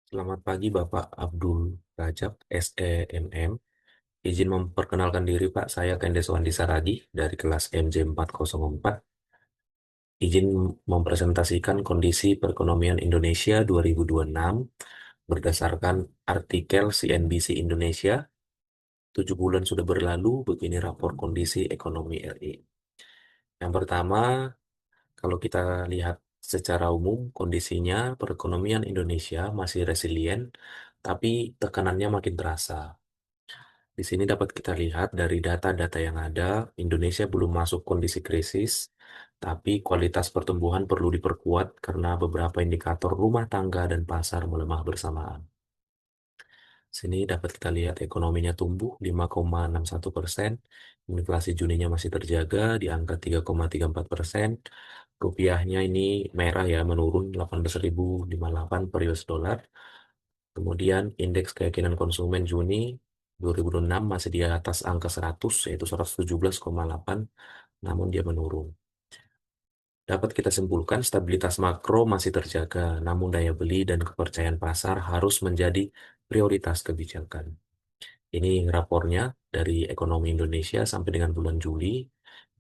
Selamat pagi Bapak Abdul Rajab, SEMM. Izin memperkenalkan diri Pak, saya Kendes Wandi Saragi dari kelas MJ404. Izin mempresentasikan kondisi perekonomian Indonesia 2026 berdasarkan artikel CNBC Indonesia. 7 bulan sudah berlalu, begini rapor kondisi ekonomi RI. Yang pertama, kalau kita lihat secara umum, kondisinya perekonomian Indonesia masih resilient, tapi tekanannya makin terasa. Di sini dapat kita lihat dari data-data yang ada, Indonesia belum masuk kondisi krisis, tapi kualitas pertumbuhan perlu diperkuat karena beberapa indikator rumah tangga dan pasar melemah bersamaan. Sini dapat kita lihat ekonominya tumbuh 5,61%, inflasi Juninya masih terjaga di angka 3,34%, rupiahnya ini merah ya, menurun 18.058 per US dollar. Kemudian indeks keyakinan konsumen Juni 2006 masih di atas angka 100, yaitu 117,8, namun dia menurun. Dapat kita simpulkan stabilitas makro masih terjaga, namun daya beli dan kepercayaan pasar harus menjadi prioritas kebijakan. Ini rapornya dari ekonomi Indonesia sampai dengan bulan Juli.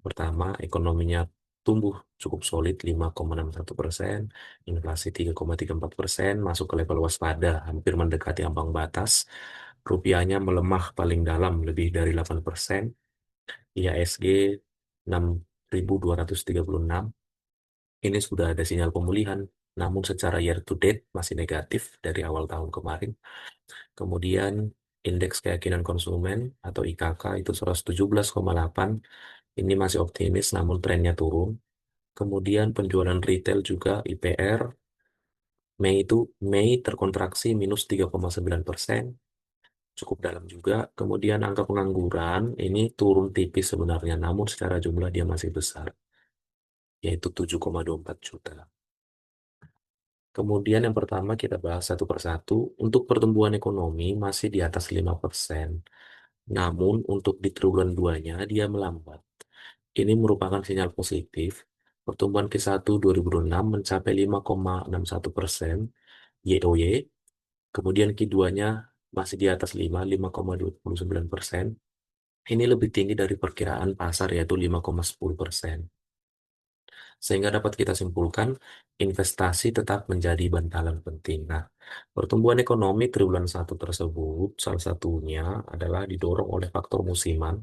Pertama, ekonominya tumbuh cukup solid 5,61%, inflasi 3,34%, masuk ke level waspada, hampir mendekati ambang batas. Rupiahnya melemah paling dalam lebih dari 8%, IHSG 6.236. Ini sudah ada sinyal pemulihan, namun secara year to date masih negatif dari awal tahun kemarin. Kemudian indeks keyakinan konsumen atau IKK itu 117,8. Ini masih optimis namun trennya turun. Kemudian penjualan retail juga IPR Mei terkontraksi minus 3,9%, cukup dalam juga. Kemudian angka pengangguran ini turun tipis sebenarnya, namun secara jumlah dia masih besar, yaitu 7,24 juta. Kemudian yang pertama kita bahas satu persatu. Untuk pertumbuhan ekonomi masih di atas 5%. Namun untuk di triwulan 2-nya dia melambat. Ini merupakan sinyal positif. Pertumbuhan Q1 2006 mencapai 5,61% YoY. Kemudian Q2-nya masih di atas 5,29%. Ini lebih tinggi dari perkiraan pasar yaitu 5,10%. Sehingga dapat kita simpulkan investasi tetap menjadi bantalan penting. Nah, pertumbuhan ekonomi triwulan 1 tersebut salah satunya adalah didorong oleh faktor musiman,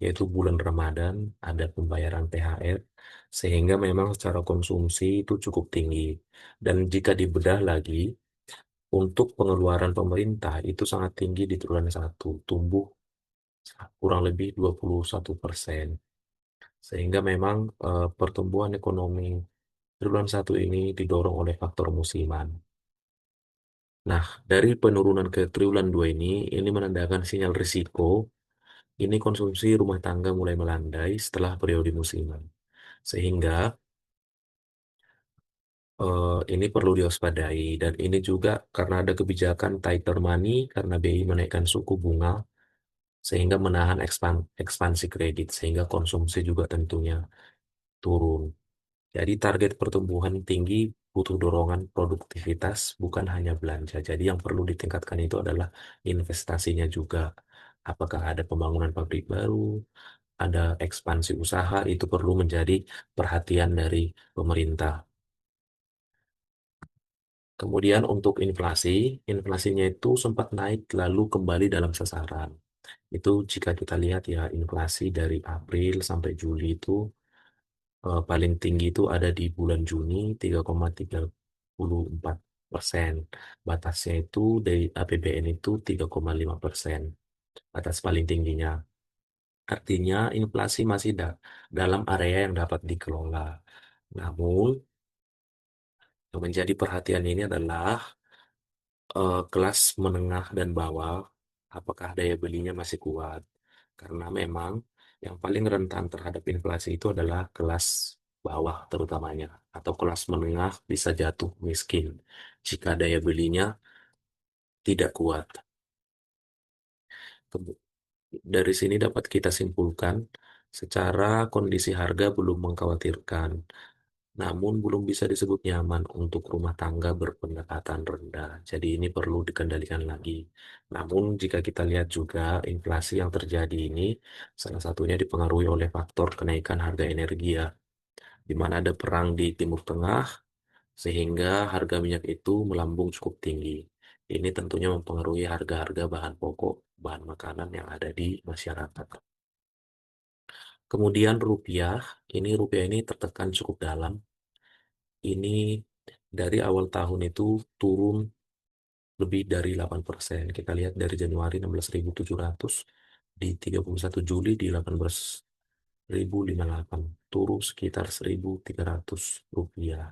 yaitu bulan Ramadan, ada pembayaran THR, sehingga memang secara konsumsi itu cukup tinggi. Dan jika dibedah lagi, untuk pengeluaran pemerintah itu sangat tinggi di triwulan 1, tumbuh kurang lebih 21%. Sehingga memang pertumbuhan ekonomi triwulan 1 ini didorong oleh faktor musiman. Nah, dari penurunan ke triwulan 2 ini menandakan sinyal risiko. Ini konsumsi rumah tangga mulai melandai setelah periode musiman. Sehingga ini perlu diwaspadai. Dan ini juga karena ada kebijakan tighter money, karena BI menaikkan suku bunga, sehingga menahan ekspansi kredit, sehingga konsumsi juga tentunya turun. Jadi target pertumbuhan tinggi butuh dorongan produktivitas, bukan hanya belanja. Jadi yang perlu ditingkatkan itu adalah investasinya juga. Apakah ada pembangunan pabrik baru, ada ekspansi usaha, itu perlu menjadi perhatian dari pemerintah. Kemudian untuk inflasi, inflasinya itu sempat naik lalu kembali dalam sasaran. Itu jika kita lihat ya, inflasi dari April sampai Juli itu paling tinggi itu ada di bulan Juni 3,34%. Batasnya itu dari APBN itu 3,5%. Batas paling tingginya. Artinya inflasi masih dalam area yang dapat dikelola. Namun yang menjadi perhatian ini adalah kelas menengah dan bawah, apakah daya belinya masih kuat? Karena memang yang paling rentan terhadap inflasi itu adalah kelas bawah terutamanya, atau kelas menengah bisa jatuh miskin jika daya belinya tidak kuat. Ke- Dari sini dapat kita simpulkan, secara kondisi harga belum mengkhawatirkan. namun belum bisa disebut nyaman untuk rumah tangga berpendapatan rendah. Jadi ini perlu dikendalikan lagi. Namun jika kita lihat juga inflasi yang terjadi ini salah satunya dipengaruhi oleh faktor kenaikan harga energi ya, di mana ada perang di Timur Tengah sehingga harga minyak itu melambung cukup tinggi. Ini tentunya mempengaruhi harga-harga bahan pokok, bahan makanan yang ada di masyarakat. Kemudian rupiah ini tertekan cukup dalam. Ini dari awal tahun itu turun lebih dari 8%. Kita lihat dari Januari 16.700, di 31 Juli di 18.058, turun sekitar 1.300 rupiah.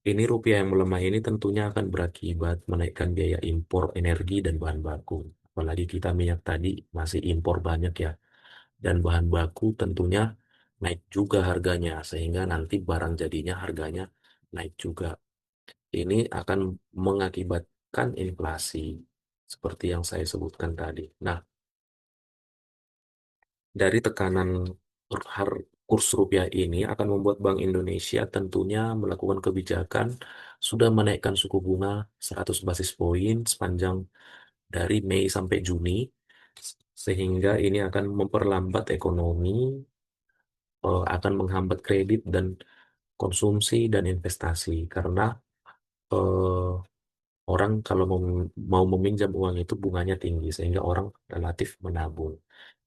Ini rupiah yang melemah ini tentunya akan berakibat menaikkan biaya impor energi dan bahan baku. Apalagi kita minyak tadi masih impor banyak ya, dan bahan baku tentunya naik juga harganya, sehingga nanti barang jadinya harganya naik juga. Ini akan mengakibatkan inflasi seperti yang saya sebutkan tadi. Nah, dari tekanan kurs rupiah ini akan membuat Bank Indonesia tentunya melakukan kebijakan sudah menaikkan suku bunga 100 basis poin sepanjang dari Mei sampai Juni, sehingga ini akan memperlambat ekonomi, akan menghambat kredit dan konsumsi dan investasi karena eh, orang kalau mau meminjam uang itu bunganya tinggi sehingga orang relatif menabung.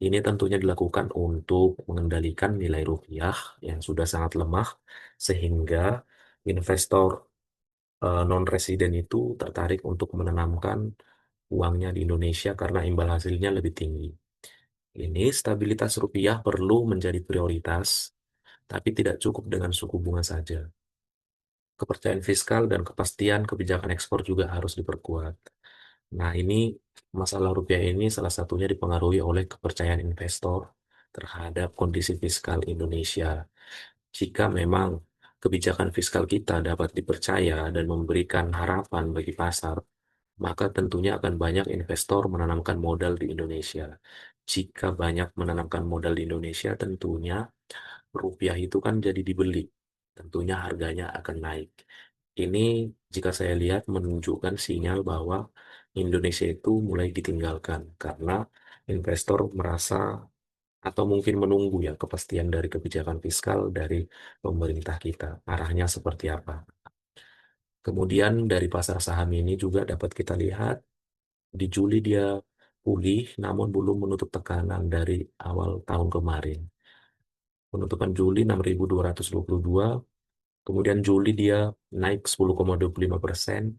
Ini tentunya dilakukan untuk mengendalikan nilai rupiah yang sudah sangat lemah sehingga investor non-residen itu tertarik untuk menanamkan uangnya di Indonesia karena imbal hasilnya lebih tinggi. Ini stabilitas rupiah perlu menjadi prioritas, tapi tidak cukup dengan suku bunga saja. Kepercayaan fiskal dan kepastian kebijakan ekspor juga harus diperkuat. Nah, ini masalah rupiah ini salah satunya dipengaruhi oleh kepercayaan investor terhadap kondisi fiskal Indonesia. Jika memang kebijakan fiskal kita dapat dipercaya dan memberikan harapan bagi pasar, maka tentunya akan banyak investor menanamkan modal di Indonesia. Jika banyak menanamkan modal di Indonesia, tentunya rupiah itu kan jadi dibeli. Tentunya harganya akan naik. Ini jika saya lihat menunjukkan sinyal bahwa Indonesia itu mulai ditinggalkan karena investor merasa atau mungkin menunggu ya kepastian dari kebijakan fiskal dari pemerintah kita. Arahnya seperti apa. Kemudian dari pasar saham ini juga dapat kita lihat di Juli dia pulih namun belum menutup tekanan dari awal tahun kemarin. Penutupan Juli 6.222, kemudian Juli dia naik 10,25%,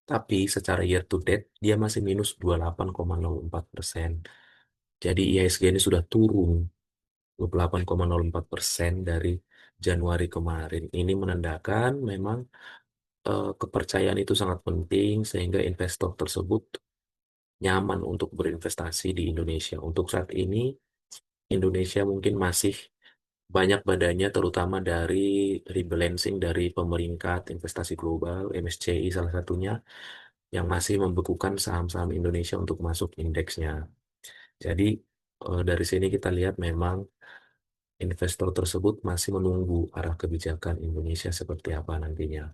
tapi secara year to date dia masih minus 28,04%. Jadi IHSG ini sudah turun 28,04% dari Januari kemarin. Ini menandakan memang kepercayaan itu sangat penting sehingga investor tersebut nyaman untuk berinvestasi di Indonesia. Untuk saat ini Indonesia mungkin masih banyak badannya terutama dari rebalancing dari pemeringkat investasi global, MSCI salah satunya, yang masih membekukan saham-saham Indonesia untuk masuk indeksnya. Jadi dari sini kita lihat memang investor tersebut masih menunggu arah kebijakan Indonesia seperti apa nantinya.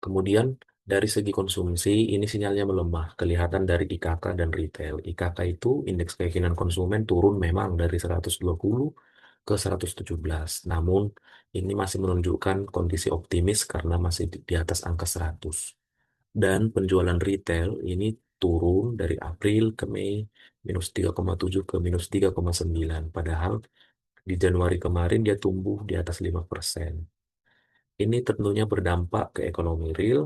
Kemudian dari segi konsumsi ini sinyalnya melemah, kelihatan dari IKK dan retail. IKK itu indeks keyakinan konsumen turun memang dari 120 ke 117. Namun ini masih menunjukkan kondisi optimis karena masih di atas angka 100. Dan penjualan retail ini turun dari April ke Mei minus 3,7 ke minus 3,9. Padahal di Januari kemarin dia tumbuh di atas 5%. Ini tentunya berdampak ke ekonomi real.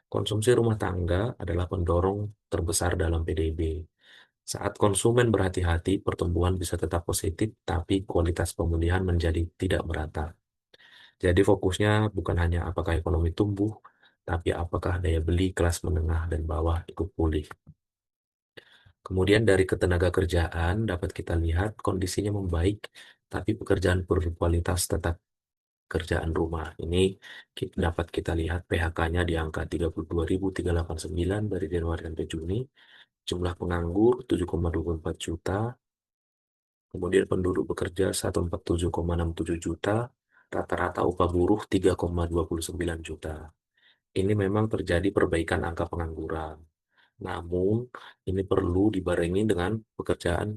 Konsumsi rumah tangga adalah pendorong terbesar dalam PDB. Saat konsumen berhati-hati, pertumbuhan bisa tetap positif, tapi kualitas pemulihan menjadi tidak merata. Jadi fokusnya bukan hanya apakah ekonomi tumbuh, tapi apakah daya beli kelas menengah dan bawah ikut pulih. Kemudian dari ketenaga kerjaan dapat kita lihat kondisinya membaik, tapi pekerjaan berkualitas tetap kerjaan rumah. Ini dapat kita lihat PHK-nya di angka 32.389 dari Januari sampai Juni. Jumlah penganggur 7,24 juta. Kemudian penduduk bekerja 147,67 juta, rata-rata upah buruh 3,29 juta. Ini memang terjadi perbaikan angka pengangguran. Namun, ini perlu dibarengi dengan pekerjaan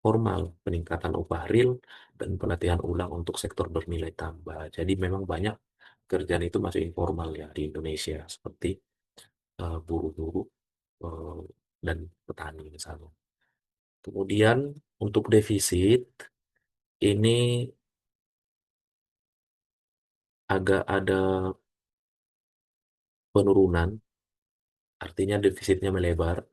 formal, peningkatan upah real, dan pelatihan ulang untuk sektor bernilai tambah. Jadi memang banyak kerjaan itu masih informal ya di Indonesia, seperti buruh-buruh eh, dan petani misalnya. Kemudian untuk defisit, ini agak ada penurunan, artinya defisitnya melebar.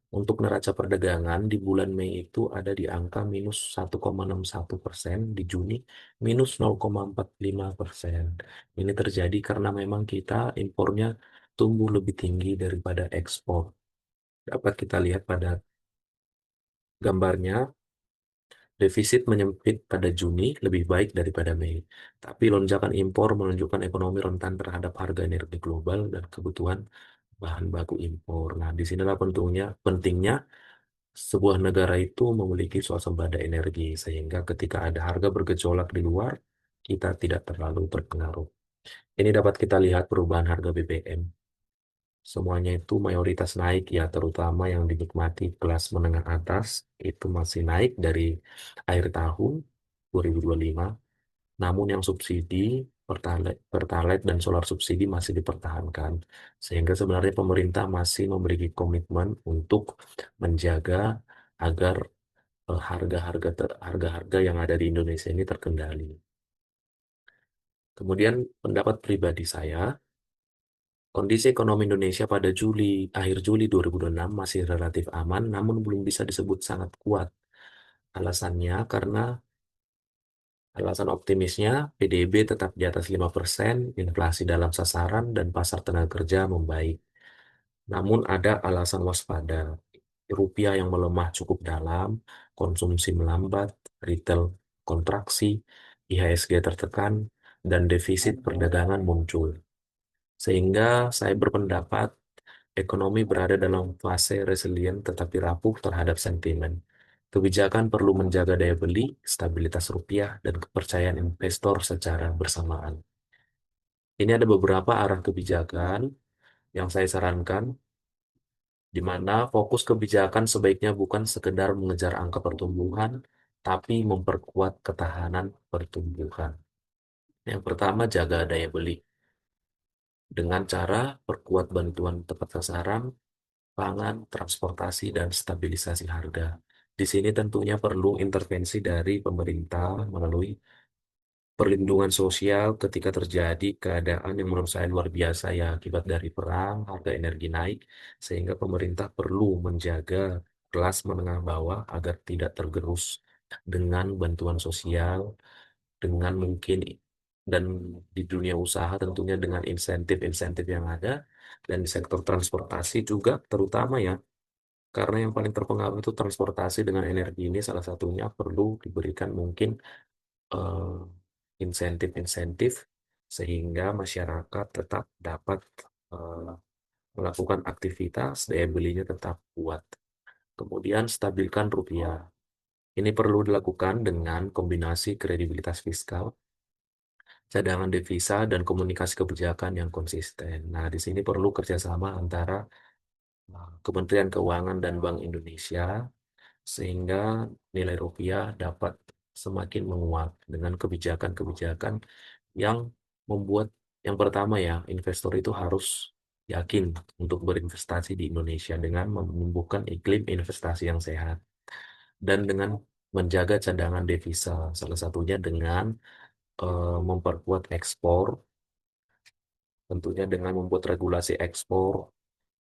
Untuk neraca perdagangan di bulan Mei itu ada di angka minus 1,61%, di Juni minus 0,45%. Ini terjadi karena memang kita impornya tumbuh lebih tinggi daripada ekspor. Dapat kita lihat pada gambarnya, defisit menyempit pada Juni lebih baik daripada Mei. Tapi lonjakan impor menunjukkan ekonomi rentan terhadap harga energi global dan kebutuhan bahan baku impor. Nah, disinilah pentingnya sebuah negara itu memiliki swasembada energi, sehingga ketika ada harga bergejolak di luar, kita tidak terlalu terpengaruh. Ini dapat kita lihat perubahan harga BBM. Semuanya itu mayoritas naik ya, terutama yang dinikmati kelas menengah atas, itu masih naik dari akhir tahun 2025. Namun yang subsidi, Pertalite dan solar subsidi masih dipertahankan. Sehingga sebenarnya pemerintah masih memiliki komitmen untuk menjaga agar harga-harga yang ada di Indonesia ini terkendali. Kemudian pendapat pribadi saya, kondisi ekonomi Indonesia pada akhir Juli 2026 masih relatif aman, namun belum bisa disebut sangat kuat. Alasannya karena alasan optimisnya, PDB tetap di atas 5%, inflasi dalam sasaran, dan pasar tenaga kerja membaik. Namun ada alasan waspada, rupiah yang melemah cukup dalam, konsumsi melambat, retail kontraksi, IHSG tertekan, dan defisit perdagangan muncul. Sehingga saya berpendapat ekonomi berada dalam fase resilient tetapi rapuh terhadap sentimen. Kebijakan perlu menjaga daya beli, stabilitas rupiah, dan kepercayaan investor secara bersamaan. Ini ada beberapa arah kebijakan yang saya sarankan, di mana fokus kebijakan sebaiknya bukan sekedar mengejar angka pertumbuhan, tapi memperkuat ketahanan pertumbuhan. Yang pertama, jaga daya beli dengan cara perkuat bantuan tepat sasaran, pangan, transportasi, dan stabilisasi harga. Di sini tentunya perlu intervensi dari pemerintah melalui perlindungan sosial ketika terjadi keadaan yang menurut saya luar biasa ya akibat dari perang, harga energi naik, sehingga pemerintah perlu menjaga kelas menengah bawah agar tidak tergerus dengan bantuan sosial, dengan mungkin dan di dunia usaha tentunya dengan insentif-insentif yang ada, dan di sektor transportasi juga terutama ya, karena yang paling terpengaruh itu transportasi dengan energi ini salah satunya perlu diberikan mungkin eh, insentif-insentif sehingga masyarakat tetap dapat eh, melakukan aktivitas, daya belinya tetap kuat. Kemudian stabilkan rupiah. Ini perlu dilakukan dengan kombinasi kredibilitas fiskal, cadangan devisa, dan komunikasi kebijakan yang konsisten. Nah, di sini perlu kerjasama antara Kementerian Keuangan dan Bank Indonesia sehingga nilai rupiah dapat semakin menguat dengan kebijakan-kebijakan yang membuat yang pertama ya, investor itu harus yakin untuk berinvestasi di Indonesia dengan menumbuhkan iklim investasi yang sehat dan dengan menjaga cadangan devisa, salah satunya dengan memperkuat ekspor, tentunya dengan membuat regulasi ekspor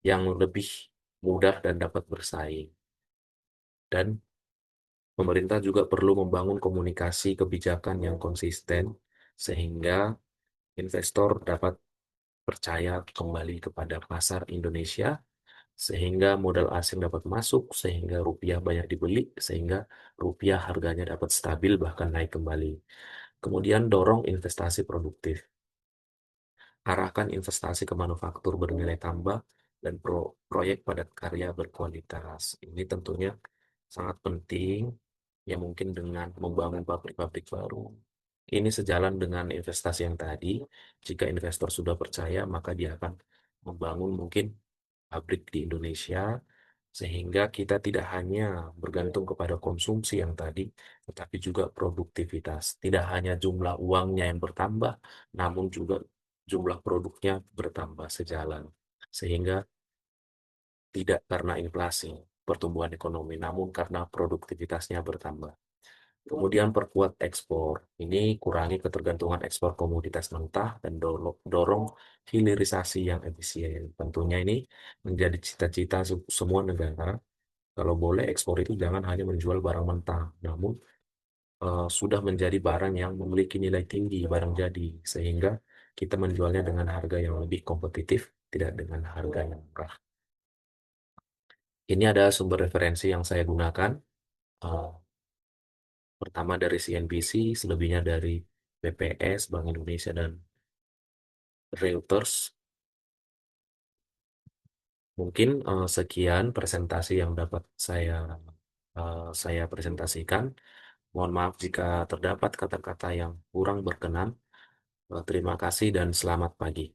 yang lebih mudah dan dapat bersaing. Dan pemerintah juga perlu membangun komunikasi kebijakan yang konsisten sehingga investor dapat percaya kembali kepada pasar Indonesia, sehingga modal asing dapat masuk, sehingga rupiah banyak dibeli, sehingga rupiah harganya dapat stabil bahkan naik kembali. Kemudian dorong investasi produktif. Arahkan investasi ke manufaktur bernilai tambah dan proyek padat karya berkualitas. Ini tentunya sangat penting ya mungkin dengan membangun pabrik-pabrik baru. Ini sejalan dengan investasi yang tadi. Jika investor sudah percaya, maka dia akan membangun mungkin pabrik di Indonesia, sehingga kita tidak hanya bergantung kepada konsumsi yang tadi, tetapi juga produktivitas. Tidak hanya jumlah uangnya yang bertambah, namun juga jumlah produknya bertambah sejalan. Sehingga tidak karena inflasi, pertumbuhan ekonomi, namun karena produktivitasnya bertambah. Kemudian perkuat ekspor. Ini kurangi ketergantungan ekspor komoditas mentah dan dorong hilirisasi yang efisien. Tentunya ini menjadi cita-cita semua negara. Kalau boleh ekspor itu jangan hanya menjual barang mentah, namun sudah menjadi barang yang memiliki nilai tinggi, barang jadi, sehingga kita menjualnya dengan harga yang lebih kompetitif, tidak dengan harga yang murah. Ini ada sumber referensi yang saya gunakan. Eh, Pertama dari CNBC, selebihnya dari BPS, Bank Indonesia, dan Reuters. Mungkin sekian presentasi yang dapat saya presentasikan. Mohon maaf jika terdapat kata-kata yang kurang berkenan. Terima kasih dan selamat pagi.